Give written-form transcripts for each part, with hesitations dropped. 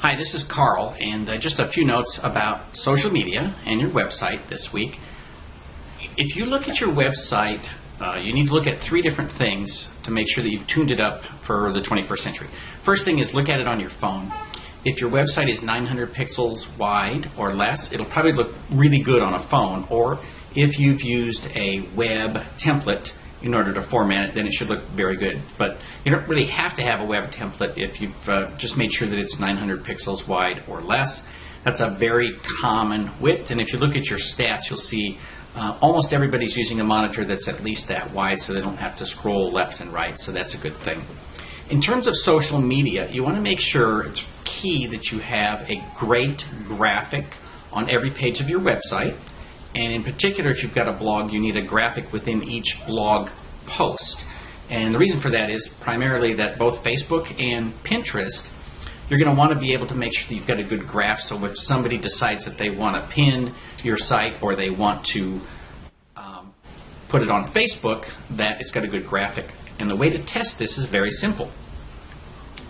Hi, this is Karl, and just a few notes about social media and your website this week. If you look at your website, you need to look at three different things to make sure that you've tuned it up for the 21st century. First thing is look at it on your phone. If your website is 900 pixels wide or less, it'll probably look really good on a phone. Or if you've used a web template in order to format it, then it should look very good. But you don't really have to have a web template if you've just made sure that it's 900 pixels wide or less. That's a very common width, and if you look at your stats, you'll see almost everybody's using a monitor that's at least that wide, so they don't have to scroll left and right, so that's a good thing. In terms of social media, you want to make sure it's key that you have a great graphic on every page of your website. And in particular, if you've got a blog, you need a graphic within each blog post. And the reason for that is primarily that both Facebook and Pinterest, you're going to want to be able to make sure that you've got a good graph. So if somebody decides that they want to pin your site or they want to put it on Facebook, that it's got a good graphic. And the way to test this is very simple.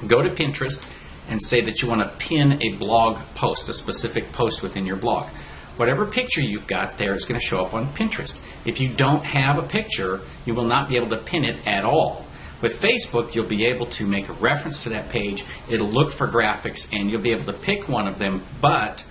Go to Pinterest and say that you want to pin a blog post, a specific post within your blog. Whatever picture you've got there is going to show up on Pinterest. If you don't have a picture, you will not be able to pin it at all. With Facebook, you'll be able to make a reference to that page. It'll look for graphics, and you'll be able to pick one of them. But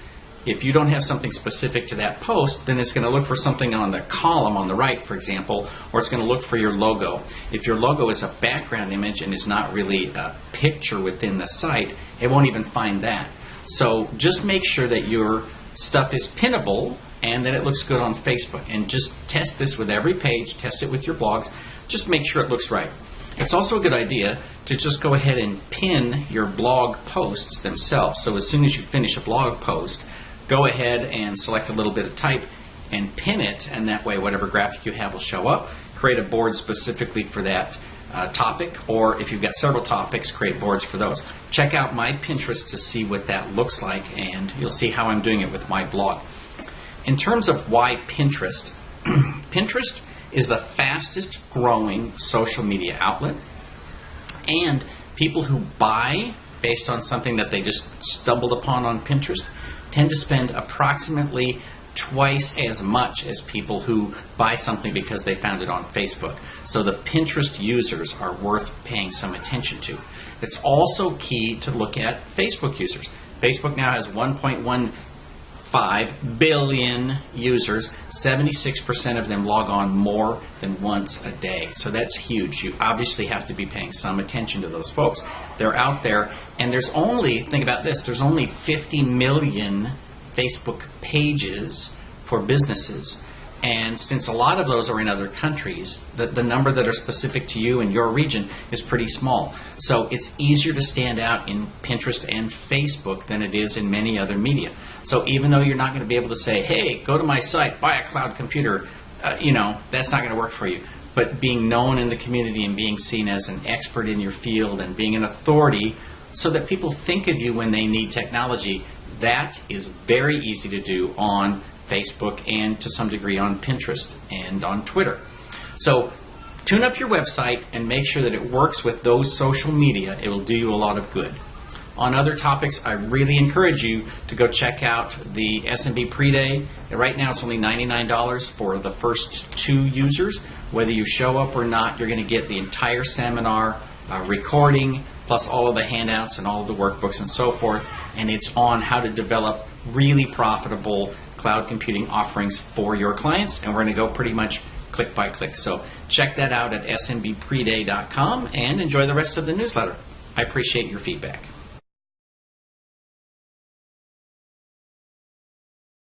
if you don't have something specific to that post, then it's going to look for something on the column on the right, for example, or it's going to look for your logo. If your logo is a background image and is not really a picture within the site, it won't even find that. So just make sure that your stuff is pinnable and that it looks good on Facebook. And just test this with every page, test it with your blogs, just make sure it looks right. It's also a good idea to just go ahead and pin your blog posts themselves. So as soon as you finish a blog post, go ahead and select a little bit of type and pin it, and that way whatever graphic you have will show up. Create a board specifically for that topic, or if you've got several topics, create boards for those. Check out my Pinterest to see what that looks like, and you'll see how I'm doing it with my blog. In terms of why Pinterest, Pinterest is the fastest growing social media outlet, and people who buy based on something that they just stumbled upon on Pinterest tend to spend approximately twice as much as people who buy something because they found it on Facebook. So the Pinterest users are worth paying some attention to. It's also key to look at Facebook users. Facebook now has 1.15 billion users. 76% of them log on more than once a day. So that's huge. You obviously have to be paying some attention to those folks. They're out there, and there's only, think about this, there's only 50 million Facebook pages for businesses, and since a lot of those are in other countries, the number that are specific to you and your region is pretty small. So it's easier to stand out in Pinterest and Facebook than it is in many other media. So even though you're not going to be able to say, hey, go to my site, buy a cloud computer, that's not going to work for you. But being known in the community and being seen as an expert in your field and being an authority so that people think of you when they need technology, that is very easy to do on Facebook and to some degree on Pinterest and on Twitter. So tune up your website and make sure that it works with those social media. It will do you a lot of good. On other topics, I really encourage you to go check out the SMB Pre-Day. Right now it's only $99 for the first 2 users. Whether you show up or not, you're going to get the entire seminar, recording, plus all of the handouts and all of the workbooks and so forth. And it's on how to develop really profitable cloud computing offerings for your clients. And we're going to go pretty much click by click. So check that out at smbpreday.com and enjoy the rest of the newsletter. I appreciate your feedback.